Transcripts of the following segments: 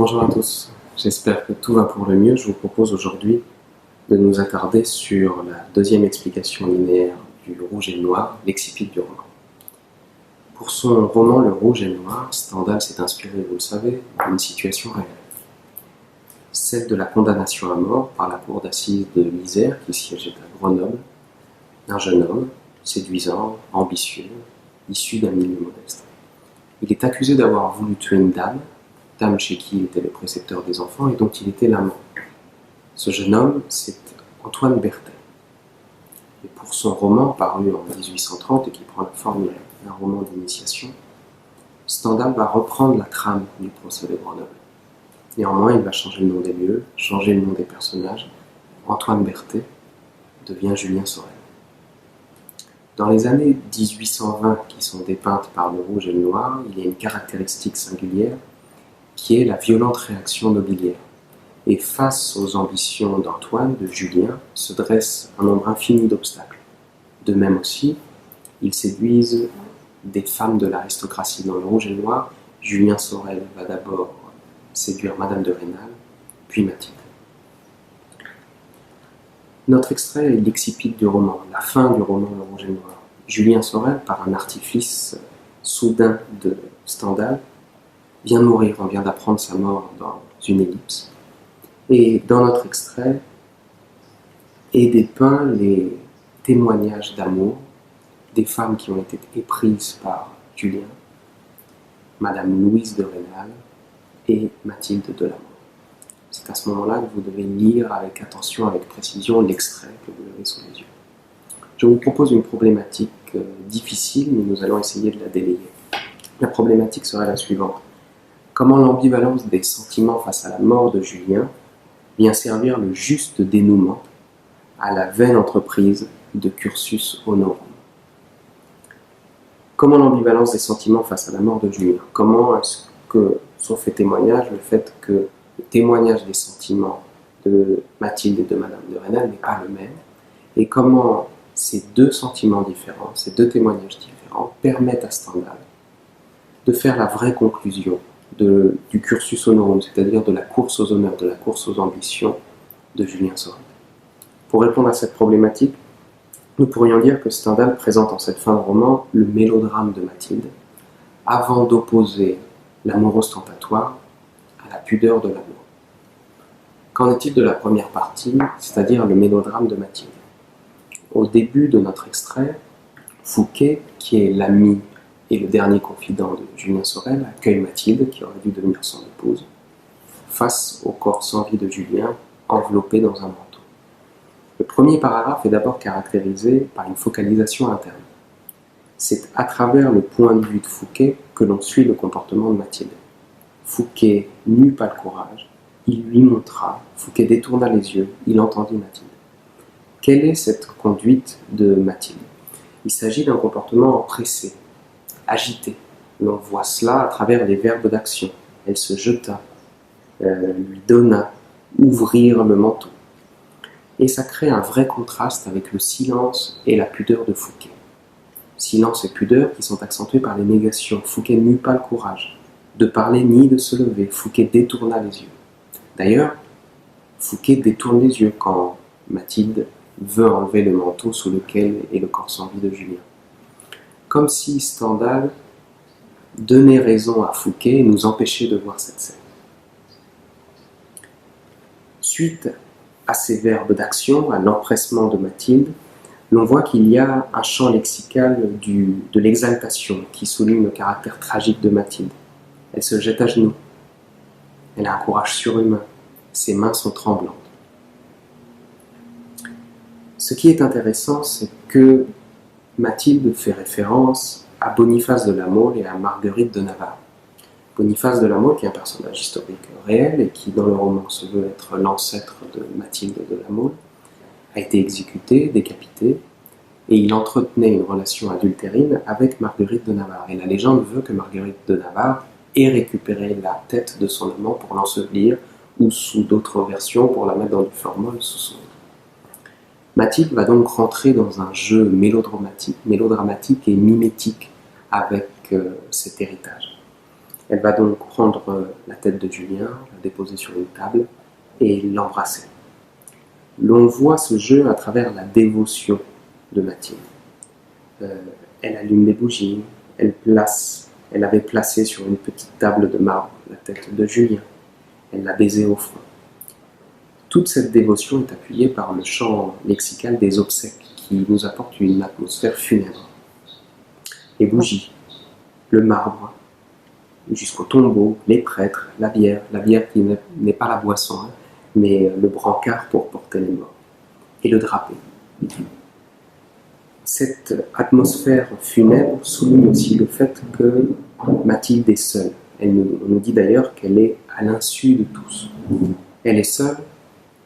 Bonjour à tous, j'espère que tout va pour le mieux. Je vous propose aujourd'hui de nous attarder sur la deuxième explication linéaire du rouge et le noir, l'excipit du roman. Pour son roman Le Rouge et le Noir, Stendhal s'est inspiré, vous le savez, d'une situation réelle. Celle de la condamnation à mort par la cour d'assises de l'Isère qui siégeait à Grenoble, d'un jeune homme, séduisant, ambitieux, issu d'un milieu modeste. Il est accusé d'avoir voulu tuer une dame chez qui il était le précepteur des enfants et dont il était l'amant. Ce jeune homme, c'est Antoine Berthet. Et pour son roman, paru en 1830 et qui prend la forme d'un roman d'initiation, Stendhal va reprendre la trame du procès de Grenoble. Néanmoins, il va changer le nom des lieux, changer le nom des personnages. Antoine Berthet devient Julien Sorel. Dans les années 1820 qui sont dépeintes par Le Rouge et le Noir, il y a une caractéristique singulière qui est la violente réaction nobiliaire. Et face aux ambitions d'Antoine, de Julien, se dresse un nombre infini d'obstacles. De même aussi, ils séduisent des femmes de l'aristocratie. Dans Le Rouge et le Noir, Julien Sorel va d'abord séduire Madame de Rênal, puis Mathilde. Notre extrait est l'excipit du roman, la fin du roman Le Rouge et le Noir. Julien Sorel, par un artifice soudain de Stendhal, vient mourir, on vient d'apprendre sa mort dans une ellipse. Et dans notre extrait est dépeint les témoignages d'amour des femmes qui ont été éprises par Julien, Madame Louise de Rênal et Mathilde de la Mole. C'est à ce moment-là que vous devez lire avec attention, avec précision, l'extrait que vous avez sous les yeux. Je vous propose une problématique difficile, mais nous allons essayer de la délayer. La problématique serait la suivante. Comment l'ambivalence des sentiments face à la mort de Julien vient servir le juste dénouement à la vaine entreprise de Cursus Honorum. Comment l'ambivalence des sentiments face à la mort de Julien? Comment est-ce que sont fait témoignage le fait que le témoignage des sentiments de Mathilde et de Madame de Rênal n'est pas le même? Et comment ces deux sentiments différents, ces deux témoignages différents permettent à Stendhal de faire la vraie conclusion du cursus honorum, c'est-à-dire de la course aux honneurs, de la course aux ambitions de Julien Sorel. Pour répondre à cette problématique, nous pourrions dire que Stendhal présente en cette fin de roman le mélodrame de Mathilde, avant d'opposer l'amour ostentatoire à la pudeur de l'amour. Qu'en est-il de la première partie, c'est-à-dire le mélodrame de Mathilde? Au début de notre extrait, Fouquet, qui est l'ami et le dernier confident de Julien Sorel, accueille Mathilde, qui aurait dû devenir son épouse, face au corps sans vie de Julien, enveloppé dans un manteau. Le premier paragraphe est d'abord caractérisé par une focalisation interne. C'est à travers le point de vue de Fouquet que l'on suit le comportement de Mathilde. Fouquet n'eut pas le courage, il lui montra, Fouquet détourna les yeux, il entendit Mathilde. Quelle est cette conduite de Mathilde? Il s'agit d'un comportement pressé, agité. L'on voit cela à travers les verbes d'action. Elle se jeta, lui donna, ouvrir le manteau. Et ça crée un vrai contraste avec le silence et la pudeur de Fouquet. Silence et pudeur qui sont accentués par les négations. Fouquet n'eut pas le courage de parler ni de se lever. Fouquet détourna les yeux. D'ailleurs, Fouquet détourne les yeux quand Mathilde veut enlever le manteau sous lequel est le corps sans vie de Julien. Comme si Stendhal donnait raison à Fouquet et nous empêchait de voir cette scène. Suite à ces verbes d'action, à l'empressement de Mathilde, l'on voit qu'il y a un champ lexical de l'exaltation qui souligne le caractère tragique de Mathilde. Elle se jette à genoux, elle a un courage surhumain, ses mains sont tremblantes. Ce qui est intéressant, c'est que Mathilde fait référence à Boniface de la Mole et à Marguerite de Navarre. Boniface de la Mole, qui est un personnage historique réel et qui, dans le roman, se veut être l'ancêtre de Mathilde de la Mole, a été exécuté, décapité, et il entretenait une relation adultérine avec Marguerite de Navarre. Et la légende veut que Marguerite de Navarre ait récupéré la tête de son amant pour l'ensevelir, ou sous d'autres versions, pour la mettre dans du formol sous son lit. Mathilde va donc rentrer dans un jeu mélodramatique et mimétique avec cet héritage. Elle va donc prendre la tête de Julien, la déposer sur une table et l'embrasser. L'on voit ce jeu à travers la dévotion de Mathilde. Elle allume les bougies, elle avait placé sur une petite table de marbre la tête de Julien, elle l'a baisé au front. Toute cette dévotion est appuyée par le chant lexical des obsèques qui nous apporte une atmosphère funèbre. Les bougies, le marbre, jusqu'au tombeau, les prêtres, la bière qui n'est pas la boisson, mais le brancard pour porter les morts, et le drapé. Cette atmosphère funèbre souligne aussi le fait que Mathilde est seule. On nous dit d'ailleurs qu'elle est à l'insu de tous. Elle est seule,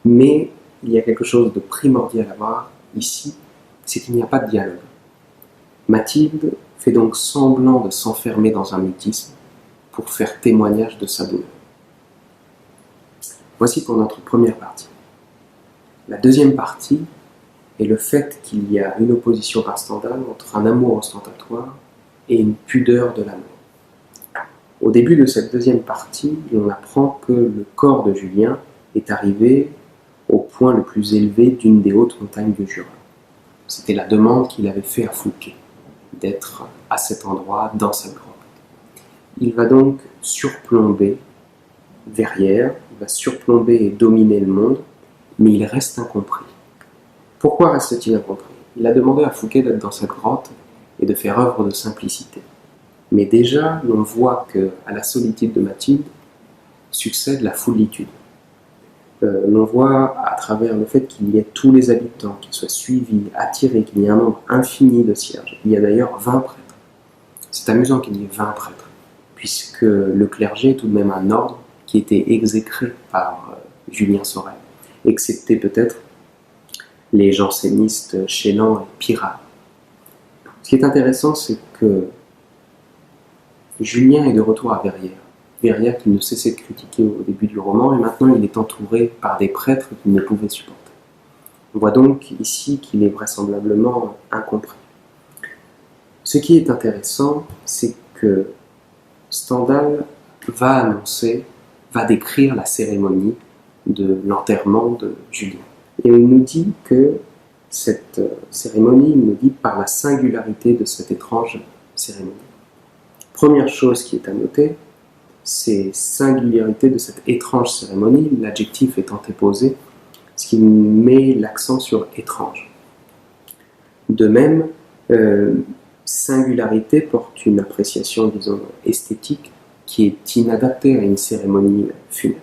mais il y a quelque chose de primordial à voir ici, c'est qu'il n'y a pas de dialogue. Mathilde fait donc semblant de s'enfermer dans un mutisme pour faire témoignage de sa douleur. Voici pour notre première partie. La deuxième partie est le fait qu'il y a une opposition par Stendhal entre un amour ostentatoire et une pudeur de l'amour. Au début de cette deuxième partie, on apprend que le corps de Julien est arrivé au point le plus élevé d'une des hautes montagnes du Jura. C'était la demande qu'il avait faite à Fouquet, d'être à cet endroit, dans cette grotte. Il va donc surplomber Verrières, il va surplomber et dominer le monde, mais il reste incompris. Pourquoi reste-t-il incompris? Il a demandé à Fouquet d'être dans cette grotte et de faire œuvre de simplicité. Mais déjà, l'on voit qu'à la solitude de Mathilde succède la foulitude. L'on voit à travers le fait qu'il y ait tous les habitants, qu'ils soient suivis, attirés, qu'il y ait un nombre infini de cierges. Il y a d'ailleurs 20 prêtres. C'est amusant qu'il y ait 20 prêtres, puisque le clergé est tout de même un ordre qui était exécré par Julien Sorel, excepté peut-être les jansénistes Chélan et Pyrard. Ce qui est intéressant, c'est que Julien est de retour à Verrières. Verrières qui ne cessait de critiquer au début du roman, et maintenant il est entouré par des prêtres qu'il ne pouvait supporter. On voit donc ici qu'il est vraisemblablement incompris. Ce qui est intéressant, c'est que Stendhal va décrire la cérémonie de l'enterrement de Julien. Et on nous dit que cette cérémonie, il nous dit par la singularité de cette étrange cérémonie. Première chose qui est à noter, c'est singularité de cette étrange cérémonie, l'adjectif est antéposé, ce qui met l'accent sur étrange. De même, singularité porte une appréciation, disons, esthétique qui est inadaptée à une cérémonie funèbre.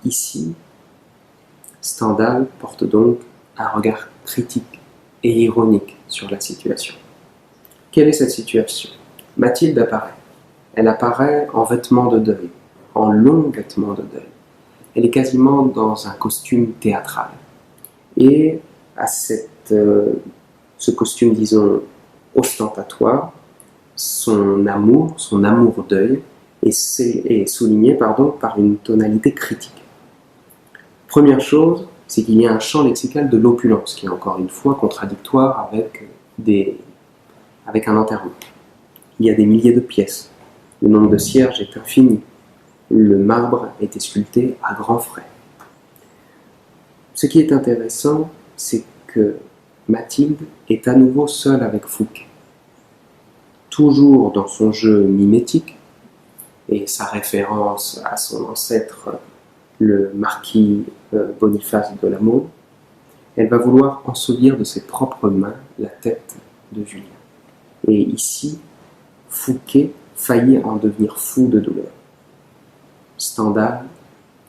Ici, Stendhal porte donc un regard critique et ironique sur la situation. Quelle est cette situation? Mathilde apparaît. Elle apparaît en vêtements de deuil, en longs vêtements de deuil. Elle est quasiment dans un costume théâtral. Et à ce costume, disons, ostentatoire, son amour deuil, est souligné par une tonalité critique. Première chose, c'est qu'il y a un champ lexical de l'opulence, qui est encore une fois contradictoire avec un enterrement. Il y a des milliers de pièces, le nombre de cierges est infini, le marbre a été sculpté à grands frais. Ce qui est intéressant, c'est que Mathilde est à nouveau seule avec Fouquet. Toujours dans son jeu mimétique, et sa référence à son ancêtre, le marquis Boniface de La Mole, elle va vouloir ensevelir de ses propres mains la tête de Julien. Et ici, Fouquet faillit en devenir fou de douleur. Stendhal,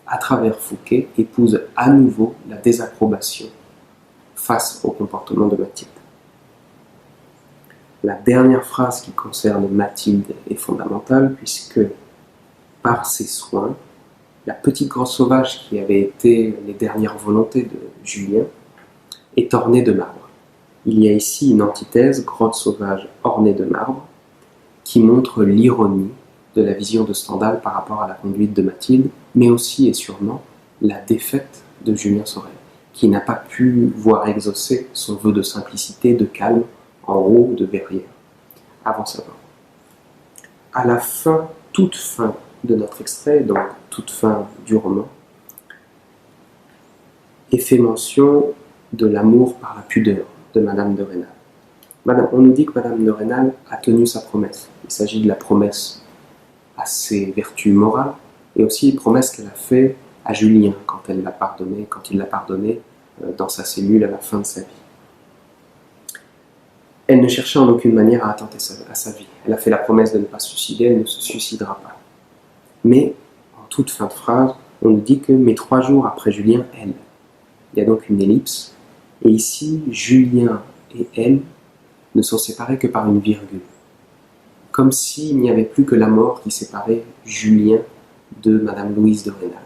à travers Fouquet, épouse à nouveau la désapprobation face au comportement de Mathilde. La dernière phrase qui concerne Mathilde est fondamentale, puisque par ses soins, la petite grotte sauvage qui avait été les dernières volontés de Julien est ornée de marbre. Il y a ici une antithèse, grotte sauvage ornée de marbre, qui montre l'ironie de la vision de Stendhal par rapport à la conduite de Mathilde, mais aussi et sûrement la défaite de Julien Sorel, qui n'a pas pu voir exaucer son vœu de simplicité, de calme, en haut de Verrières, avant sa mort. à la fin, toute fin de notre extrait, donc toute fin du roman, est fait mention de l'amour par la pudeur de Madame de Rênal. On nous dit que Madame de Rênal a tenu sa promesse. Il s'agit de la promesse à ses vertus morales et aussi une promesse qu'elle a faite à Julien quand il l'a pardonné dans sa cellule à la fin de sa vie. Elle ne cherchait en aucune manière à attenter à sa vie. Elle a fait la promesse de ne pas se suicider, elle ne se suicidera pas. Mais, en toute fin de phrase, on nous dit que mais 3 jours après Julien, elle. Il y a donc une ellipse. Et ici, Julien et elle ne sont séparés que par une virgule. Comme s'il n'y avait plus que la mort qui séparait Julien de Madame Louise de Rênal.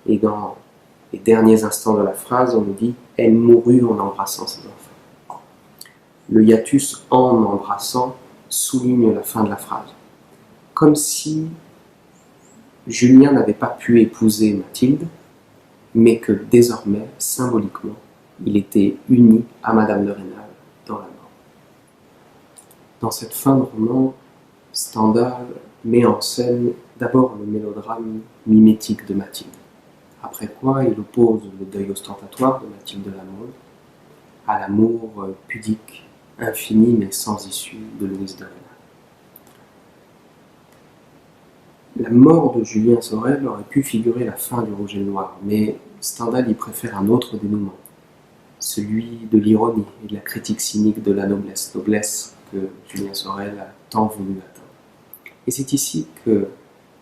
Et dans les derniers instants de la phrase, on nous dit « Elle mourut en embrassant ses enfants ». Le hiatus « en embrassant » souligne la fin de la phrase. Comme si Julien n'avait pas pu épouser Mathilde, mais que désormais, symboliquement, il était uni à Madame de Rênal dans la mort. Dans cette fin de roman, Stendhal met en scène d'abord le mélodrame mimétique de Mathilde, après quoi il oppose le deuil ostentatoire de Mathilde de la Mole à l'amour pudique, infini mais sans issue de Louise de Rênal. La mort de Julien Sorel aurait pu figurer la fin du Rouge et le Noir, mais Stendhal y préfère un autre dénouement, celui de l'ironie et de la critique cynique de la noblesse que Julien Sorel a tant voulu atteindre. Et c'est ici que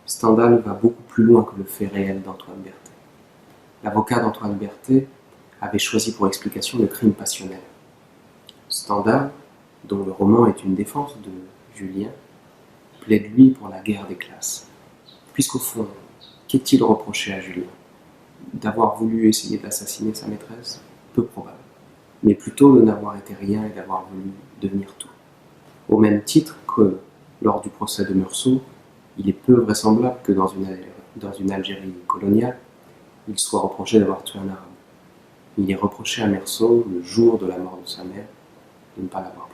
Stendhal va beaucoup plus loin que le fait réel d'Antoine Berthet. L'avocat d'Antoine Berthet avait choisi pour explication le crime passionnel. Stendhal, dont le roman est une défense de Julien, plaide lui pour la guerre des classes. Puisqu'au fond, qu'est-il reproché à Julien? D'avoir voulu essayer d'assassiner sa maîtresse? Peu probable. Mais plutôt de n'avoir été rien et d'avoir voulu devenir tout. Au même titre que, lors du procès de Meursault, il est peu vraisemblable que dans une Algérie coloniale, il soit reproché d'avoir tué un arabe. Il est reproché à Meursault, le jour de la mort de sa mère, de ne pas l'avoir